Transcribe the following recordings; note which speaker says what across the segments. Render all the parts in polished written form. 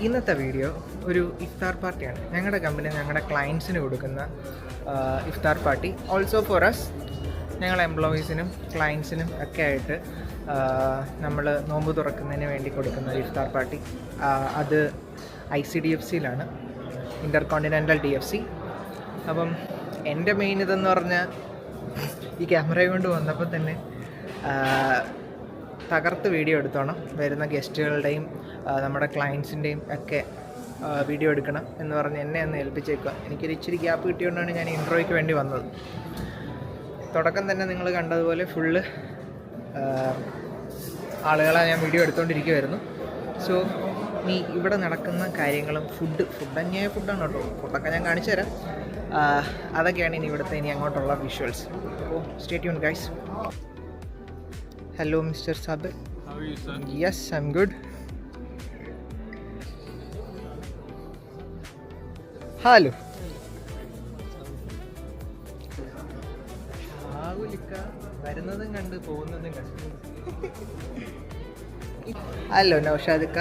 Speaker 1: ഇന്നത്തെ വീഡിയോ ഒരു ഇഫ്താർ പാർട്ടിയാണ്. ഞങ്ങളുടെ കമ്പനി ഞങ്ങളുടെ ക്ലയൻസിന് കൊടുക്കുന്ന ഇഫ്താർ പാർട്ടി. ഓൾസോ ഫോർ അസ്, ഞങ്ങൾ എംപ്ലോയീസിനും ക്ലയൻസിനും ഒക്കെ ആയിട്ട് നമ്മൾ നോമ്പ് തുറക്കുന്നതിന് വേണ്ടി കൊടുക്കുന്ന ഒരു ഇഫ്താർ പാർട്ടി. അത് ICDFCയിലാണ്, ഇൻ്റർകോണ്ടിനെൻ്റൽ DFC. അപ്പം എൻ്റെ മെയിൻ ഇതെന്ന് പറഞ്ഞാൽ ഈ ക്യാമറ കൊണ്ട് വന്നപ്പോൾ തന്നെ തകർത്ത് വീഡിയോ എടുത്തോണം. വരുന്ന ഗസ്റ്റുകളുടെയും നമ്മുടെ ക്ലയൻസിൻ്റെയും ഒക്കെ വീഡിയോ എടുക്കണം എന്ന് പറഞ്ഞ് എന്നെ ഒന്ന് ഏൽപ്പിച്ചേക്കുക. എനിക്കൊരു ഇച്ചിരി ഗ്യാപ്പ് കിട്ടിയതുകൊണ്ടാണ് ഞാൻ ഇൻട്രോയ്ക്ക് വേണ്ടി വന്നത്. തുടക്കം തന്നെ നിങ്ങൾ കണ്ടതുപോലെ ഫുള്ള് ആളുകളെ ഞാൻ വീഡിയോ എടുത്തുകൊണ്ടിരിക്കുമായിരുന്നു. സോ ഇനി ഇവിടെ നടക്കുന്ന കാര്യങ്ങളും ഫുഡ് അന്യായ ഫുഡാണ് കേട്ടോ. ഫുഡൊക്കെ ഞാൻ കാണിച്ചു തരാം. അതൊക്കെയാണ് ഇനി അങ്ങോട്ടുള്ള വിഷ്വൽസ്. അപ്പോൾ stay tune guys. Hello, Mr. Sabir.
Speaker 2: How are you, sir?
Speaker 1: Yes, I'm good. Hello. വരുന്നതും കണ്ട് പോകുന്നതും കണ്ട്. ഹലോ നൗഷാദിക്ക.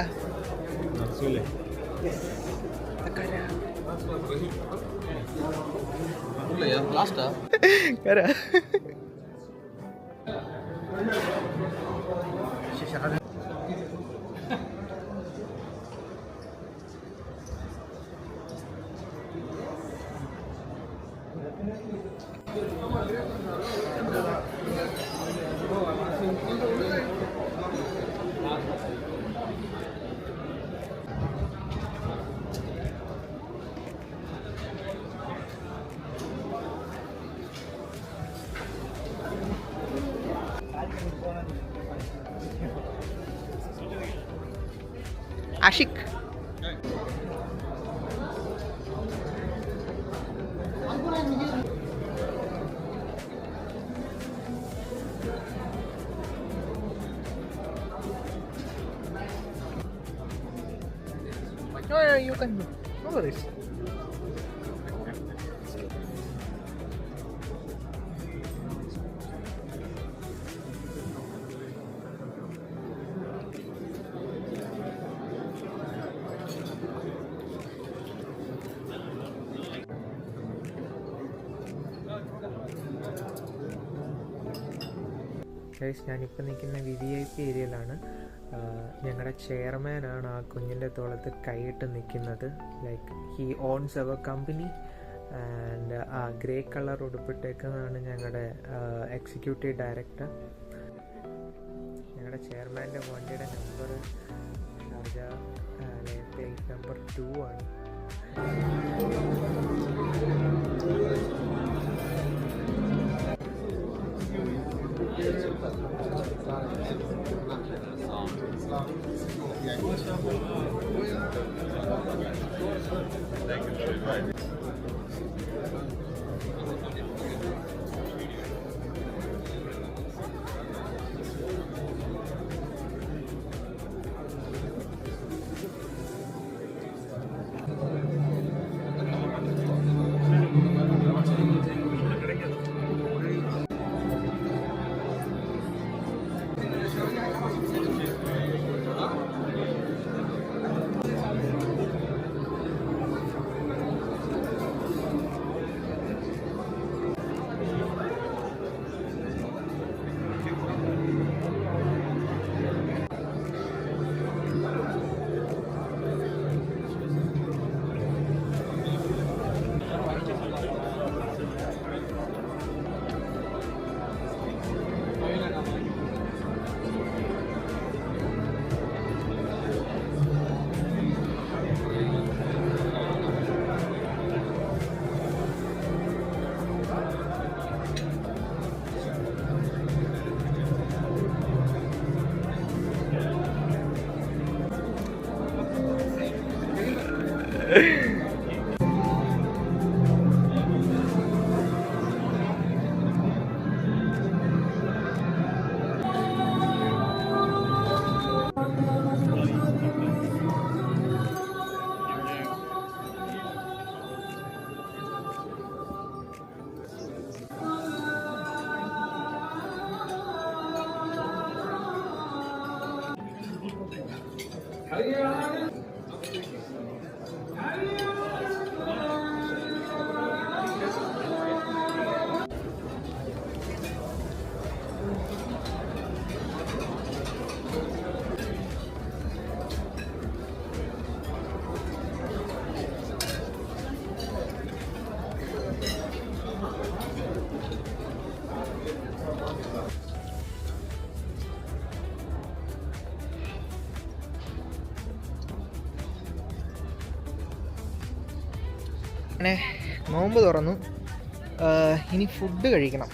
Speaker 1: Ashiq. No, you can do. No worries. ഞാനിപ്പോൾ നിൽക്കുന്ന VVIP ഏരിയയിലാണ്. ഞങ്ങളുടെ ചെയർമാനാണ് ആ കുഞ്ഞിൻ്റെ തോളത്ത് കൈയിട്ട് നിൽക്കുന്നത്. Like he owns our company. And ആ ഗ്രേ കളർ ഉടുപ്പിട്ടേക്കുന്നതാണ് ഞങ്ങളുടെ എക്സിക്യൂട്ടീവ് ഡയറക്ടർ. ഞങ്ങളുടെ ചെയർമാൻ്റെ വണ്ടിയുടെ നമ്പർ ഷാർജ പ്ലേറ്റ് നമ്പർ 2 ആണ്. അങ്ങനെ നോമ്പ് തുറന്നു. ഇനി ഫുഡ് കഴിക്കണം.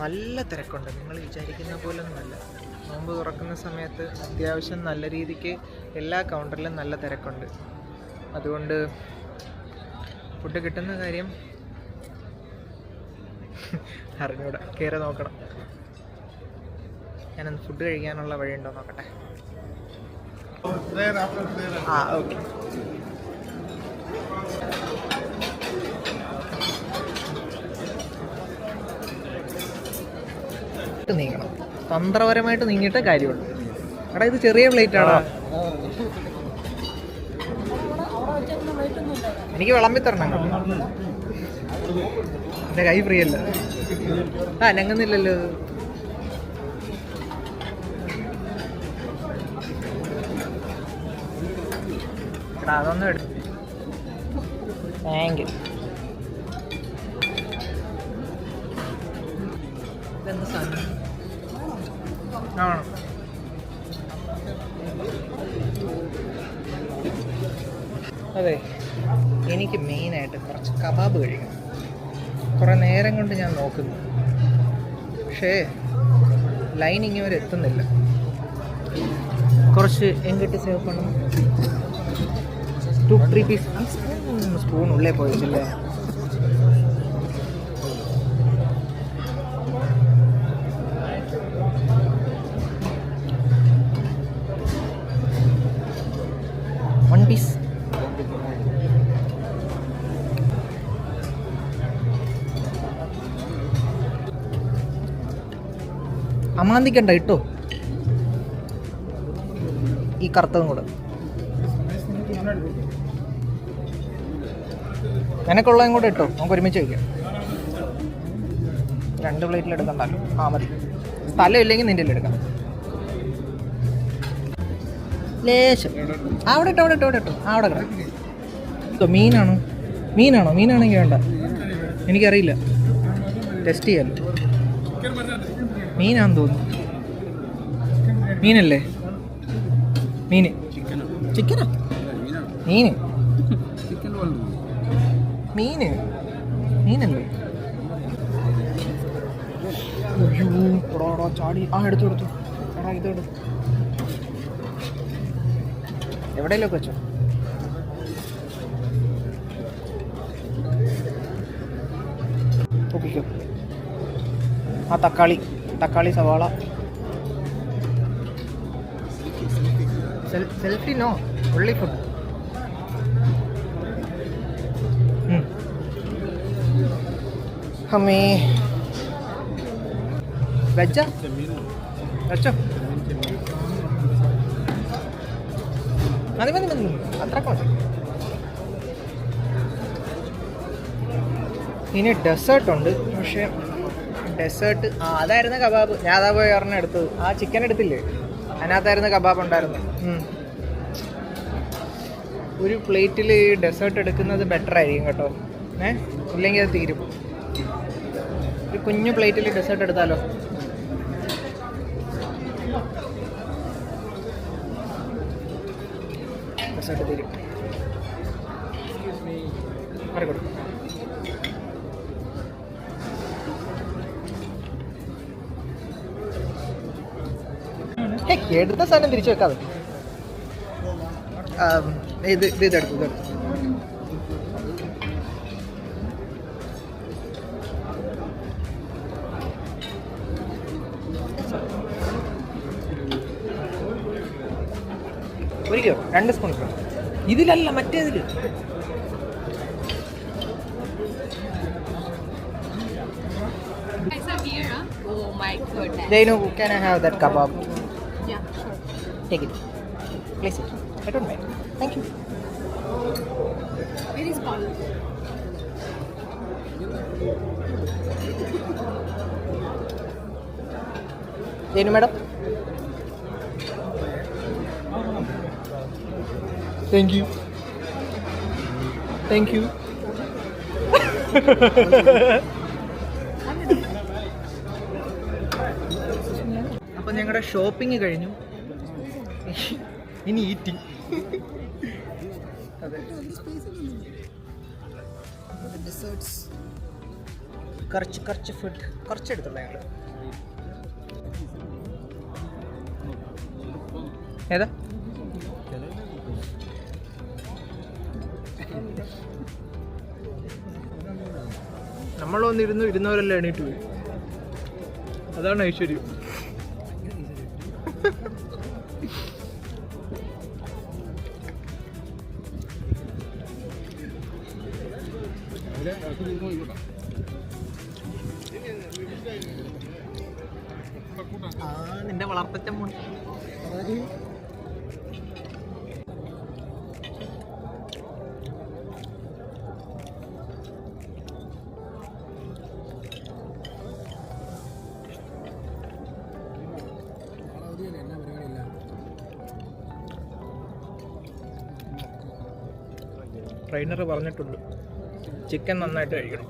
Speaker 1: നല്ല തിരക്കുണ്ട്, നിങ്ങൾ വിചാരിക്കുന്ന പോലെ ഒന്നുമല്ല. നോമ്പ് തുറക്കുന്ന സമയത്ത് അത്യാവശ്യം നല്ല രീതിക്ക് എല്ലാ കൗണ്ടറിലും നല്ല തിരക്കുണ്ട്. അതുകൊണ്ട് ഫുഡ് കിട്ടുന്ന കാര്യം അറിഞ്ഞൂടാ, കയറി നോക്കണം. ഞാനൊന്ന് ഫുഡ് കഴിക്കാനുള്ള വഴിയുണ്ടോ നോക്കട്ടെ. ഓക്കെ. നീങ്ങണം, തന്ത്രപരമായിട്ട് നീങ്ങിയിട്ടേ കാര്യമുള്ളൂ. എടാ ഇത് ചെറിയ പ്ലേറ്റ് ആണോ? എനിക്ക് വിളമ്പി തരണം. എൻ്റെ കൈ ഫ്രീ അല്ല. അനങ്ങുന്നില്ലല്ലോ. എടാ അതൊന്നും എടുത്തു. Thank you. ഇതെന്താ സാധനം ആണോ? അതെ, എനിക്ക് മെയിനായിട്ട് കുറച്ച് കബാബ് കഴിക്കണം. കുറേ നേരം കൊണ്ട് ഞാൻ നോക്കുന്നു, പക്ഷേ ലൈൻ ഇങ്ങനെ വരെ എത്തുന്നില്ല. കുറച്ച് എങ്കിട്ട് സേവ് ചെയ്യണം. 2-3 പീസ് സ്പൂൺ ഉള്ളേ പോയിട്ടില്ലേ? One piece. അമാന്തിക്കണ്ട ഇട്ടോ, ഈ കറുത്തതും കൂടെ. നിനക്കുള്ളതും കൂടെ ഇട്ടോ, നമുക്ക് ഒരുമിച്ച് വയ്ക്കാം. 2 പ്ലേറ്റിലെടുക്കണ്ടല്ലോ. മതി. സ്ഥലം ഇല്ലെങ്കിൽ നിൻ്റെ എടുക്കാം. ലേശം അവിടെ ഇട്ടോ, അവിടെ കിടക്കും. മീനാണോ? മീനാണെങ്കിൽ വേണ്ട, എനിക്കറിയില്ല, ടെസ്റ്റ് ചെയ്യാമല്ലോ. മീനാന്ന് തോന്നുന്നു. മീനല്ലേ? ചിക്കനാ? മീനല്ലേ? ചാടി. എടുത്തു. എടാ ഇതെടു. എവിടെയല്ലോ വെച്ചോ. ഒപ്പിക്കോ. ആ തക്കാളി സവാള. സെൽഫി നോ, ഉള്ളി ഫുഡ്. അമ്മേ, വെച്ചോ. മതി അത്രക്ക് മതി. ഇനി ഡെസേർട്ട് ഉണ്ട്, പക്ഷേ ഡെസേർട്ട് അതായിരുന്നു കബാബ്. ഞാൻ അതാ പോയി ഒരെണ്ണം എടുത്തത്. ആ ചിക്കൻ എടുത്തില്ലേ, അതിനകത്തായിരുന്നു കബാബ് ഉണ്ടായിരുന്നു. ഒരു പ്ലേറ്റിൽ ഡെസേർട്ട് എടുക്കുന്നത് ബെറ്റർ ആയിരിക്കും കേട്ടോ. ഇല്ലെങ്കിൽ അത് തീരും. ഒരു കുഞ്ഞു പ്ലേറ്റിൽ ഡെസേർട്ട് എടുത്താലോ? ഡെസേർട്ട് തീരും. മറികൊടുക്കും. എടുത്ത സാധനം തിരിച്ചു വെക്കാതെ. ഇതെടുത്തു. ഒരിക്കോ 2 spoon. ഇതിലല്ല, മറ്റേതിൽ. Zainu, can I have that kebab?
Speaker 2: Yeah, sure.
Speaker 1: Take it. Place it. I don't mind. Thank you.
Speaker 2: Where is Paul?
Speaker 1: Zainu madam. Thank you. അപ്പോൾ ഞങ്ങളുടെ ഷോപ്പിംഗ് കഴിഞ്ഞു. ഇനി ഈറ്റിംഗ്. അതെ, കുറച്ച് ഫുഡ് കുറച്ചെടുത്തുള്ള ഞങ്ങൾ. ഏതാ നമ്മൾ വന്നിരുന്നു, ഇരുന്നവരെല്ലാം എണീറ്റ് പോയി. അതാണ് ഐശ്വര്യം. നിന്റെ വളർത്തച്ഛൻ പോണ ട്രെയിനർ പറഞ്ഞിട്ടുണ്ട് ചിക്കൻ നന്നായിട്ട് കഴിക്കണം.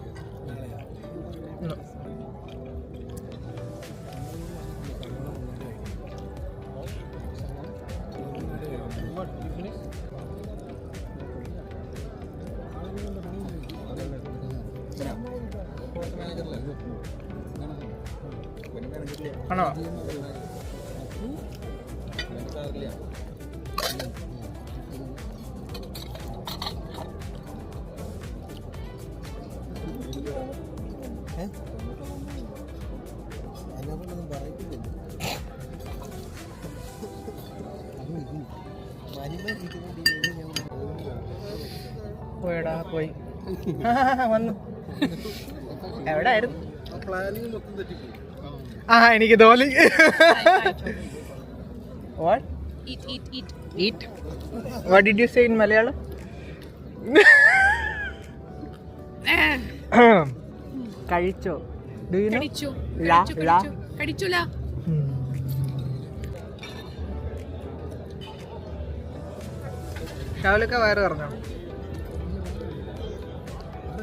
Speaker 1: ആണോ? പോയടാ പോയി വന്നു. എവിടെ ആയിരുന്നു? ആ എനിക്ക് തോന്നി. What? Eat. What did you say in Malayalam? കഴിച്ചോ? Do you know?
Speaker 2: കടിച്ചുല.
Speaker 1: ഷാവിലൊക്കെ വയറ് പറഞ്ഞോ?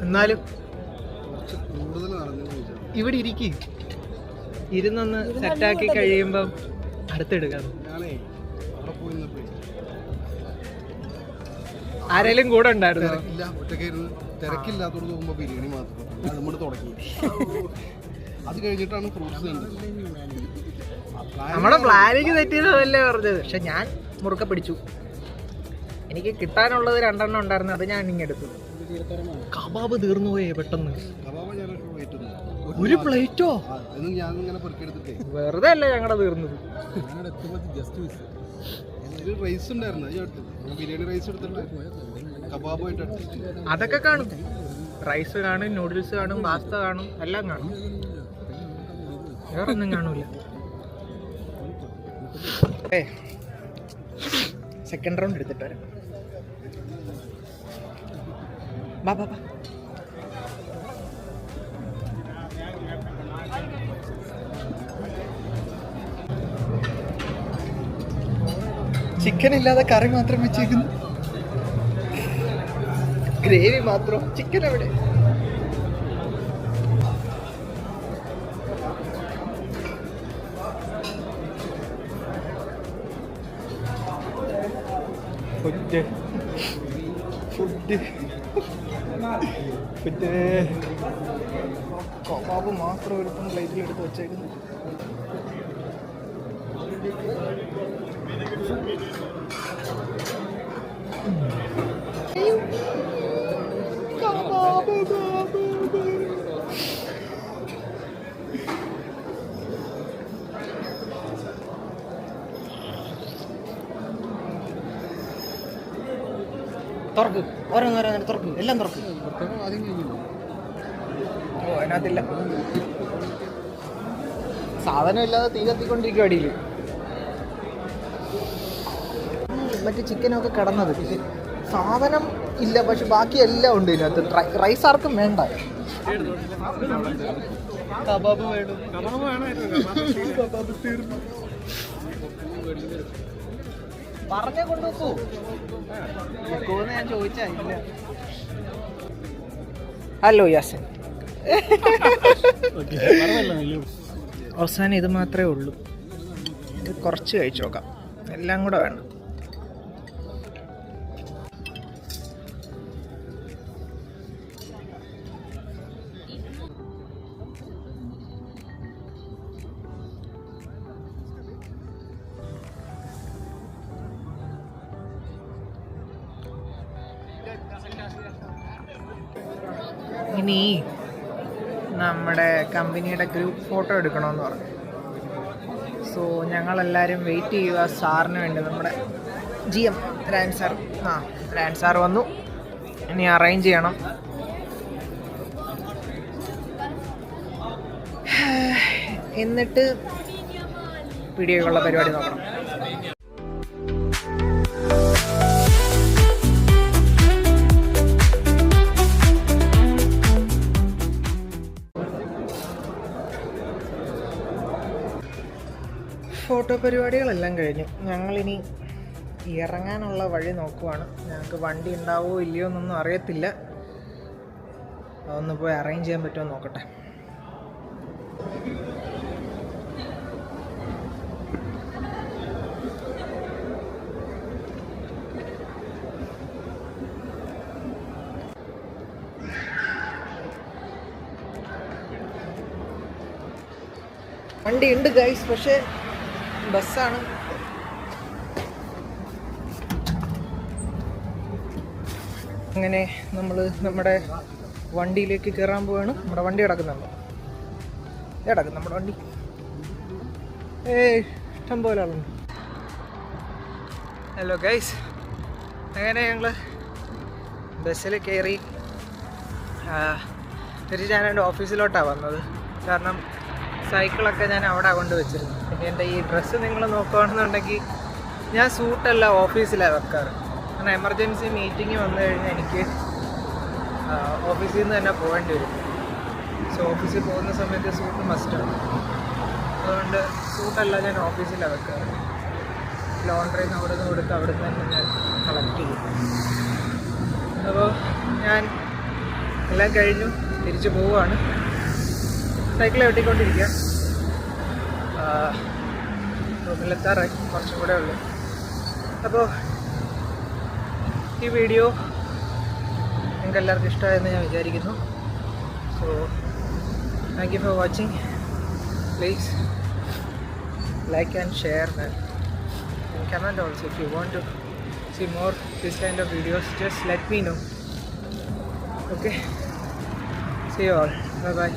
Speaker 1: എന്നാലും ഇവിടെ ഇരിക്കും, ഇരുന്നൊന്ന് സെറ്റാക്കി കഴിയുമ്പം അടുത്തെടുക്കാം. ആരെങ്കിലും കൂടെ ഉണ്ടായിരുന്നു?
Speaker 3: തിരക്കില്ലാത്തോട് നോക്കുമ്പോ ബിരിയാണി മാത്രം നമ്മൾ തുടങ്ങി. അത് കഴിഞ്ഞിട്ടാണ് ഫ്രൂട്ട്സ്
Speaker 1: നമ്മുടെ പ്ലാനിങ് തെറ്റിയതല്ലേ പറഞ്ഞത്. പക്ഷെ ഞാൻ മുറുക്കെ പിടിച്ചു. എനിക്ക് കിട്ടാനുള്ളത് 2 ഉണ്ടായിരുന്നു, അത് ഞാൻ ഇങ്ങെടുത്തു. കബാബ് തീർന്നു പോയേ പെട്ടെന്ന്. ഒരു പ്ലേറ്റോ? വെറുതെ അല്ലേ ഞങ്ങളുടെ തീർന്നത്.
Speaker 3: റൈസ് ഉണ്ടായിരുന്നു, ബിരിയാണി റൈസ് എടുത്തിട്ട് കബാബായിട്ട്
Speaker 1: അതൊക്കെ കാണും. റൈസ് കാണും, നൂഡിൽസ് കാണും, പാസ്ത കാണും, എല്ലാം കാണും. വേറൊന്നും കാണൂല. സെക്കൻഡ് റൗണ്ട് എടുത്തിട്ട് വരാം. ബാ ബാ ബാ. ചിക്കൻ ഇല്ലാതെ കറി മാത്രം വെച്ചേക്കുന്നു, ഗ്രേവി മാത്രം. ചിക്കൻ എവിടെ? കബാബ് മാത്രം ഒരുപ്പം പ്ലേറ്റിൽ എടുത്ത് വെച്ചേക്കുന്നു. തുറക്ക്, ഓരോന്നോരോന്നെ തുറക്ക്, എല്ലാം തുറക്ക്. ഓ അതിനകത്തില്ല, സാധനം ഇല്ലാതെ തീ കത്തിക്കൊണ്ടിരിക്കും അടിയിൽ. മറ്റേ ചിക്കനൊക്കെ കിടന്നത്, സാധനം ഇല്ല പക്ഷെ ബാക്കി എല്ലാം ഉണ്ട് ഇതിനകത്ത്. റൈസ് ആർക്കും വേണ്ട. കബാബ് വേണം, കബാബ് തീർന്നു. പറഞ്ഞേ കൊണ്ടുവെക്കൂ. ഞാൻ ചോദിച്ചാ ഇല്ല. ഹലോ യാസൻ. അവസാനം ഇത് മാത്രമേ ഉള്ളൂ. ഇത് കുറച്ച് കഴിച്ചു നോക്കാം, എല്ലാം കൂടെ വേണം. ഇനി നമ്മുടെ കമ്പനിയുടെ ഗ്രൂപ്പ് ഫോട്ടോ എടുക്കണമെന്ന് പറഞ്ഞു. സോ ഞങ്ങളെല്ലാവരും വെയിറ്റ് ചെയ്യുക സാറിന് വേണ്ടി. നമ്മുടെ GM രാൻ സാർ വന്നു. ഇനി അറേഞ്ച് ചെയ്യണം. എന്നിട്ട് വീഡിയോയ്ക്കുള്ള പരിപാടി നോക്കണം. ഫോട്ടോ പരിപാടികളെല്ലാം കഴിഞ്ഞു. ഞങ്ങളിനി ഇറങ്ങാനുള്ള വഴി നോക്കുവാണ്. ഞങ്ങൾക്ക് വണ്ടി ഉണ്ടാവുമോ ഇല്ലയോ എന്നൊന്നും അറിയത്തില്ല. അതൊന്ന് പോയി അറേഞ്ച് ചെയ്യാൻ പറ്റുമോ നോക്കട്ടെ. വണ്ടി ഉണ്ട് ഗൈസ്, പക്ഷേ ബസ്സാണ്. അങ്ങനെ നമ്മൾ നമ്മുടെ വണ്ടിയിലേക്ക് കയറാൻ പോവാണ്. നമ്മുടെ വണ്ടി കിടക്കുന്നുണ്ടോ? കിടക്കും നമ്മുടെ വണ്ടി. ഇഷ്ടം പോലെ ആളുണ്ട്. ഹലോ ഗൈസ്, അങ്ങനെ ഞങ്ങൾ ബസ്സിൽ കയറി തിരിച്ച് ഞാൻ എൻ്റെ ഓഫീസിലോട്ടാണ് വന്നത്. കാരണം സൈക്കിളൊക്കെ ഞാൻ അവിടെ കൊണ്ടുവച്ചിരുന്നു. പിന്നെ എൻ്റെ ഈ ഡ്രസ്സ് നിങ്ങൾ നോക്കുകയാണെന്നുണ്ടെങ്കിൽ ഞാൻ സൂട്ടല്ല ഓഫീസിലാണ് വെക്കാറ്. കാരണം എമർജൻസി മീറ്റിംഗ് വന്നു കഴിഞ്ഞാൽ എനിക്ക് ഓഫീസിൽ നിന്ന് തന്നെ പോകേണ്ടി വരും. സോ ഓഫീസിൽ പോകുന്ന സമയത്ത് സൂട്ട് മസ്റ്റാണ്. അതുകൊണ്ട് സൂട്ടല്ല ഞാൻ ഓഫീസിലാണ് വെക്കാറ്. ലോണ്ടറിയിൽ നിന്ന് അവിടെ നിന്ന് കൊടുത്ത് അവിടെ നിന്ന് തന്നെ ഞാൻ കളക്ട് ചെയ്യും. അപ്പോൾ ഞാൻ എല്ലാം കഴിഞ്ഞു തിരിച്ചു പോവുകയാണ്. സൈക്കിൾ വെട്ടിക്കൊണ്ടിരിക്കുക. റൂമിലെത്താറായി, കുറച്ചും കൂടെ ഉള്ളു. അപ്പോൾ ഈ വീഡിയോ നിങ്ങൾക്ക് എല്ലാവർക്കും ഇഷ്ടമായെന്ന് ഞാൻ വിചാരിക്കുന്നു. So thank you for watching. Please like and share and comment also. If you want to see more this kind of videos, just let me know. Okay, see you all. Bye bye.